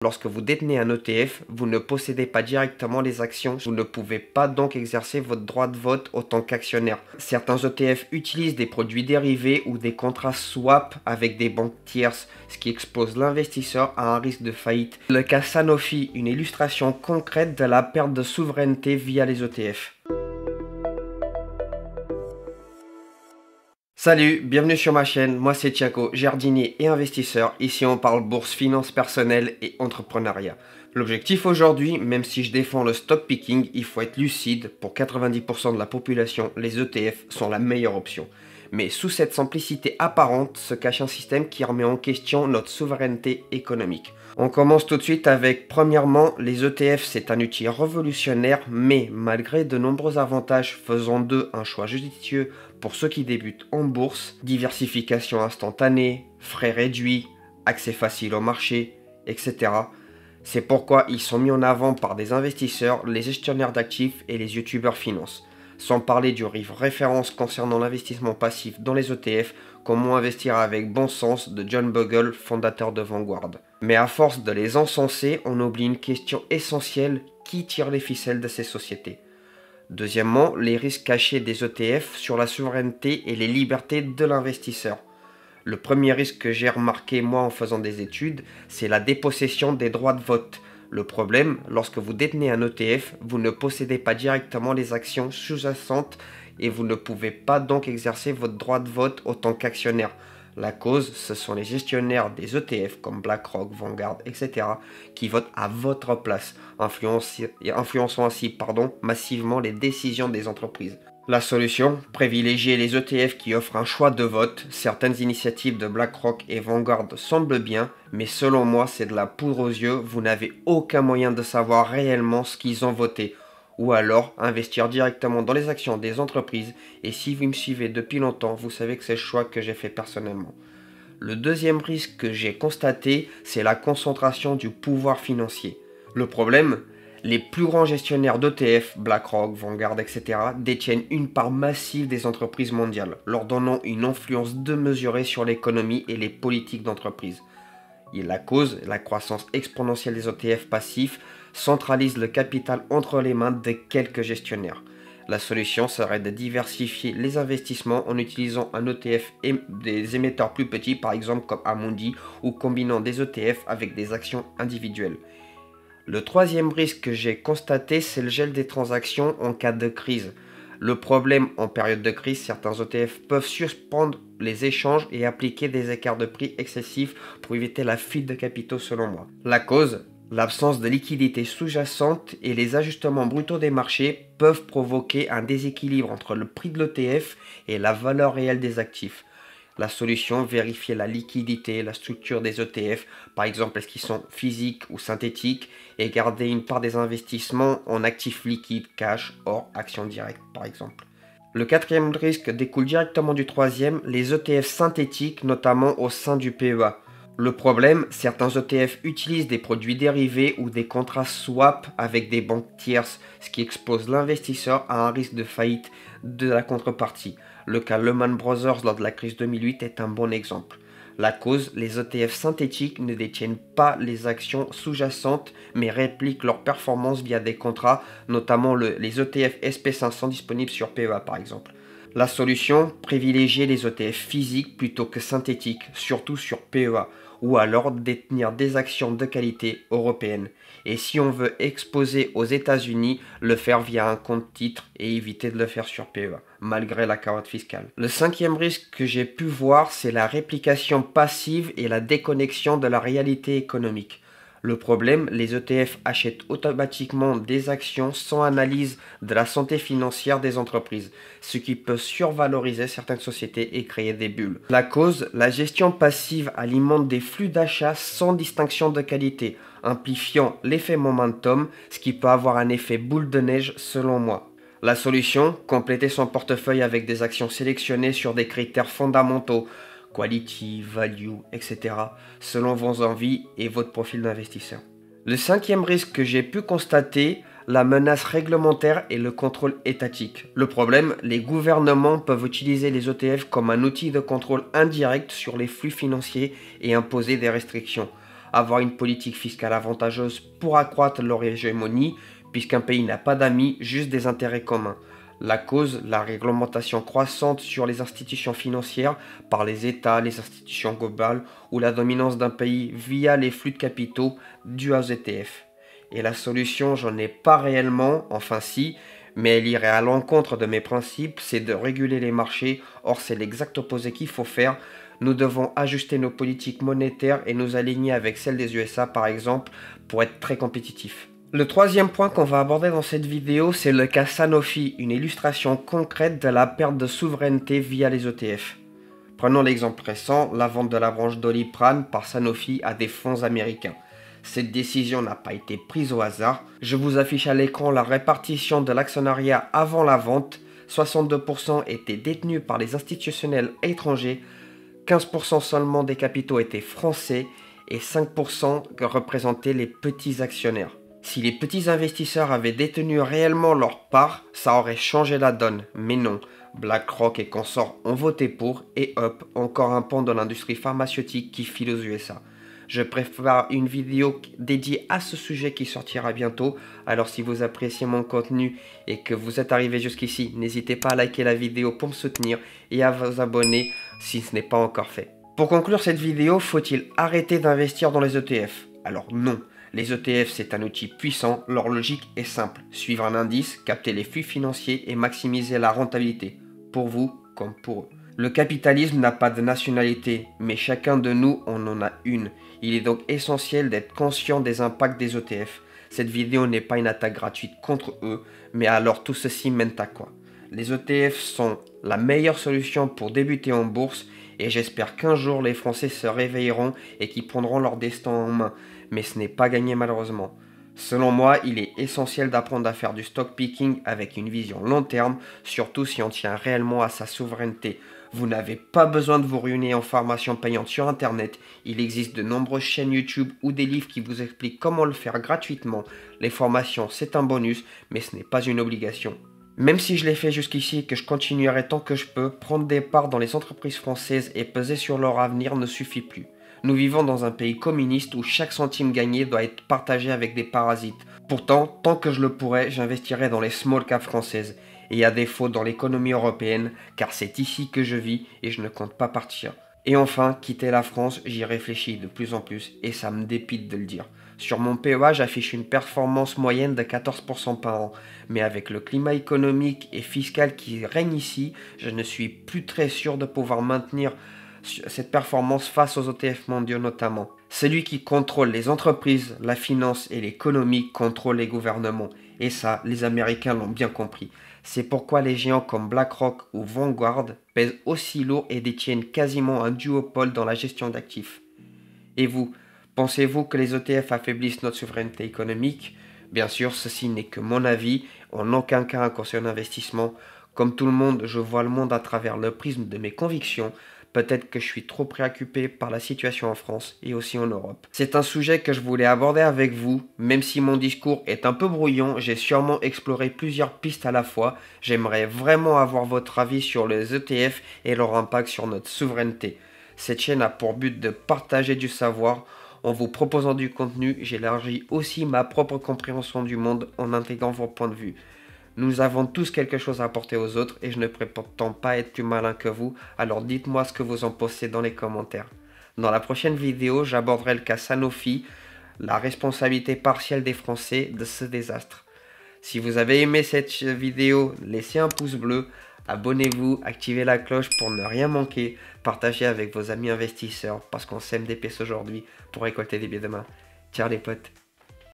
Lorsque vous détenez un ETF, vous ne possédez pas directement les actions, vous ne pouvez pas donc exercer votre droit de vote en tant qu'actionnaire. Certains ETF utilisent des produits dérivés ou des contrats swap avec des banques tierces, ce qui expose l'investisseur à un risque de faillite. Le cas Sanofi, une illustration concrète de la perte de souveraineté via les ETF. Salut, bienvenue sur ma chaîne, moi c'est Thiago, jardinier et investisseur. Ici on parle bourse, finances personnelles et entrepreneuriat. L'objectif aujourd'hui, même si je défends le stock picking, il faut être lucide. Pour 90% de la population, les ETF sont la meilleure option. Mais sous cette simplicité apparente se cache un système qui remet en question notre souveraineté économique. On commence tout de suite avec, premièrement, les ETF c'est un outil révolutionnaire, mais malgré de nombreux avantages faisant d'eux un choix judicieux pour ceux qui débutent en bourse, diversification instantanée, frais réduits, accès facile au marché, etc. C'est pourquoi ils sont mis en avant par des investisseurs, les gestionnaires d'actifs et les youtubeurs finance. Sans parler du livre référence concernant l'investissement passif dans les ETF, Comment investir avec bon sens de John Bogle, fondateur de Vanguard. Mais à force de les encenser, on oublie une question essentielle: qui tire les ficelles de ces sociétés? Deuxièmement, les risques cachés des ETF sur la souveraineté et les libertés de l'investisseur. Le premier risque que j'ai remarqué moi en faisant des études, c'est la dépossession des droits de vote. Le problème, lorsque vous détenez un ETF, vous ne possédez pas directement les actions sous-jacentes et vous ne pouvez pas donc exercer votre droit de vote en tant qu'actionnaire. La cause, ce sont les gestionnaires des ETF comme BlackRock, Vanguard, etc. qui votent à votre place, influençant ainsi massivement les décisions des entreprises. La solution, privilégier les ETF qui offrent un choix de vote. Certaines initiatives de BlackRock et Vanguard semblent bien, mais selon moi c'est de la poudre aux yeux, vous n'avez aucun moyen de savoir réellement ce qu'ils ont voté. Ou alors investir directement dans les actions des entreprises, et si vous me suivez depuis longtemps, vous savez que c'est le choix que j'ai fait personnellement. Le deuxième risque que j'ai constaté, c'est la concentration du pouvoir financier. Le problème, les plus grands gestionnaires d'ETF, BlackRock, Vanguard, etc., détiennent une part massive des entreprises mondiales, leur donnant une influence démesurée sur l'économie et les politiques d'entreprise. Et la cause, la croissance exponentielle des ETF passifs, centralise le capital entre les mains de quelques gestionnaires. La solution serait de diversifier les investissements en utilisant un ETF et des émetteurs plus petits, par exemple comme Amundi, ou combinant des ETF avec des actions individuelles. Le troisième risque que j'ai constaté, c'est le gel des transactions en cas de crise. Le problème, en période de crise, certains ETF peuvent suspendre les échanges et appliquer des écarts de prix excessifs pour éviter la fuite de capitaux selon moi. La cause, l'absence de liquidité sous-jacente et les ajustements brutaux des marchés peuvent provoquer un déséquilibre entre le prix de l'ETF et la valeur réelle des actifs. La solution, vérifier la liquidité, la structure des ETF, par exemple est-ce qu'ils sont physiques ou synthétiques, et garder une part des investissements en actifs liquides, cash, or actions directes par exemple. Le quatrième risque découle directement du troisième, les ETF synthétiques, notamment au sein du PEA. Le problème, certains ETF utilisent des produits dérivés ou des contrats swap avec des banques tierces, ce qui expose l'investisseur à un risque de faillite de la contrepartie. Le cas Lehman Brothers lors de la crise 2008 est un bon exemple. La cause, les ETF synthétiques ne détiennent pas les actions sous-jacentes mais répliquent leur performance via des contrats, notamment les ETF SP500 disponibles sur PEA par exemple. La solution, privilégier les ETF physiques plutôt que synthétiques, surtout sur PEA, ou alors détenir des actions de qualité européennes. Et si on veut exposer aux États-Unis, le faire via un compte titre et éviter de le faire sur PEA, malgré la carotte fiscale. Le cinquième risque que j'ai pu voir, c'est la réplication passive et la déconnexion de la réalité économique. Le problème, les ETF achètent automatiquement des actions sans analyse de la santé financière des entreprises, ce qui peut survaloriser certaines sociétés et créer des bulles. La cause, la gestion passive alimente des flux d'achat sans distinction de qualité, amplifiant l'effet momentum, ce qui peut avoir un effet boule de neige selon moi. La solution, compléter son portefeuille avec des actions sélectionnées sur des critères fondamentaux, quality, value, etc. selon vos envies et votre profil d'investisseur. Le cinquième risque que j'ai pu constater, la menace réglementaire et le contrôle étatique. Le problème, les gouvernements peuvent utiliser les ETF comme un outil de contrôle indirect sur les flux financiers et imposer des restrictions. avoir une politique fiscale avantageuse pour accroître leur hégémonie, puisqu'un pays n'a pas d'amis, juste des intérêts communs. La cause, la réglementation croissante sur les institutions financières par les États, les institutions globales ou la dominance d'un pays via les flux de capitaux dus aux ETF. Et la solution, j'en ai pas réellement, enfin si, mais elle irait à l'encontre de mes principes, c'est de réguler les marchés. Or, c'est l'exact opposé qu'il faut faire. Nous devons ajuster nos politiques monétaires et nous aligner avec celles des USA par exemple pour être très compétitifs. Le troisième point qu'on va aborder dans cette vidéo, c'est le cas Sanofi, une illustration concrète de la perte de souveraineté via les ETF. Prenons l'exemple récent, la vente de la branche Doliprane par Sanofi à des fonds américains. Cette décision n'a pas été prise au hasard. Je vous affiche à l'écran la répartition de l'actionnariat avant la vente. 62% étaient détenus par les institutionnels étrangers, 15% seulement des capitaux étaient français et 5% représentaient les petits actionnaires. Si les petits investisseurs avaient détenu réellement leur part, ça aurait changé la donne, mais non. BlackRock et consorts ont voté pour, et hop, encore un pan de l'industrie pharmaceutique qui file aux USA. Je prépare une vidéo dédiée à ce sujet qui sortira bientôt, alors si vous appréciez mon contenu et que vous êtes arrivé jusqu'ici, n'hésitez pas à liker la vidéo pour me soutenir et à vous abonner si ce n'est pas encore fait. Pour conclure cette vidéo, faut-il arrêter d'investir dans les ETF? Alors non. Les ETF, c'est un outil puissant, leur logique est simple. Suivre un indice, capter les flux financiers et maximiser la rentabilité, pour vous comme pour eux. Le capitalisme n'a pas de nationalité, mais chacun de nous en a une. Il est donc essentiel d'être conscient des impacts des ETF. Cette vidéo n'est pas une attaque gratuite contre eux, mais alors tout ceci mène à quoi? Les ETF sont la meilleure solution pour débuter en bourse et j'espère qu'un jour les Français se réveilleront et qu'ils prendront leur destin en main. Mais ce n'est pas gagné malheureusement. Selon moi, il est essentiel d'apprendre à faire du stock picking avec une vision long terme, surtout si on tient réellement à sa souveraineté. Vous n'avez pas besoin de vous ruiner en formation payante sur internet, il existe de nombreuses chaînes YouTube ou des livres qui vous expliquent comment le faire gratuitement. Les formations c'est un bonus, mais ce n'est pas une obligation. Même si je l'ai fait jusqu'ici et que je continuerai tant que je peux, prendre des parts dans les entreprises françaises et peser sur leur avenir ne suffit plus. Nous vivons dans un pays communiste où chaque centime gagné doit être partagé avec des parasites. Pourtant, tant que je le pourrais, j'investirai dans les small caps françaises. Et à défaut dans l'économie européenne, car c'est ici que je vis et je ne compte pas partir. Et enfin, quitter la France, j'y réfléchis de plus en plus et ça me dépite de le dire. Sur mon PEA, j'affiche une performance moyenne de 14% par an. Mais avec le climat économique et fiscal qui règne ici, je ne suis plus très sûr de pouvoir maintenir cette performance face aux ETF mondiaux notamment. Celui qui contrôle les entreprises, la finance et l'économie contrôle les gouvernements. Et ça, les Américains l'ont bien compris. C'est pourquoi les géants comme BlackRock ou Vanguard pèsent aussi lourd et détiennent quasiment un duopole dans la gestion d'actifs. Et vous, pensez-vous que les ETF affaiblissent notre souveraineté économique? Bien sûr, ceci n'est que mon avis, en aucun cas un conseil d'investissement. Comme tout le monde, je vois le monde à travers le prisme de mes convictions. Peut-être que je suis trop préoccupé par la situation en France et aussi en Europe. C'est un sujet que je voulais aborder avec vous. Même si mon discours est un peu brouillon, j'ai sûrement exploré plusieurs pistes à la fois. J'aimerais vraiment avoir votre avis sur les ETF et leur impact sur notre souveraineté. Cette chaîne a pour but de partager du savoir. En vous proposant du contenu, j'élargis aussi ma propre compréhension du monde en intégrant vos points de vue. Nous avons tous quelque chose à apporter aux autres et je ne prétends pas être plus malin que vous, alors dites-moi ce que vous en pensez dans les commentaires. Dans la prochaine vidéo, j'aborderai le cas Sanofi, la responsabilité partielle des Français de ce désastre. Si vous avez aimé cette vidéo, laissez un pouce bleu, abonnez-vous, activez la cloche pour ne rien manquer, partagez avec vos amis investisseurs parce qu'on sème des pièces aujourd'hui pour récolter des billets demain. Ciao les potes!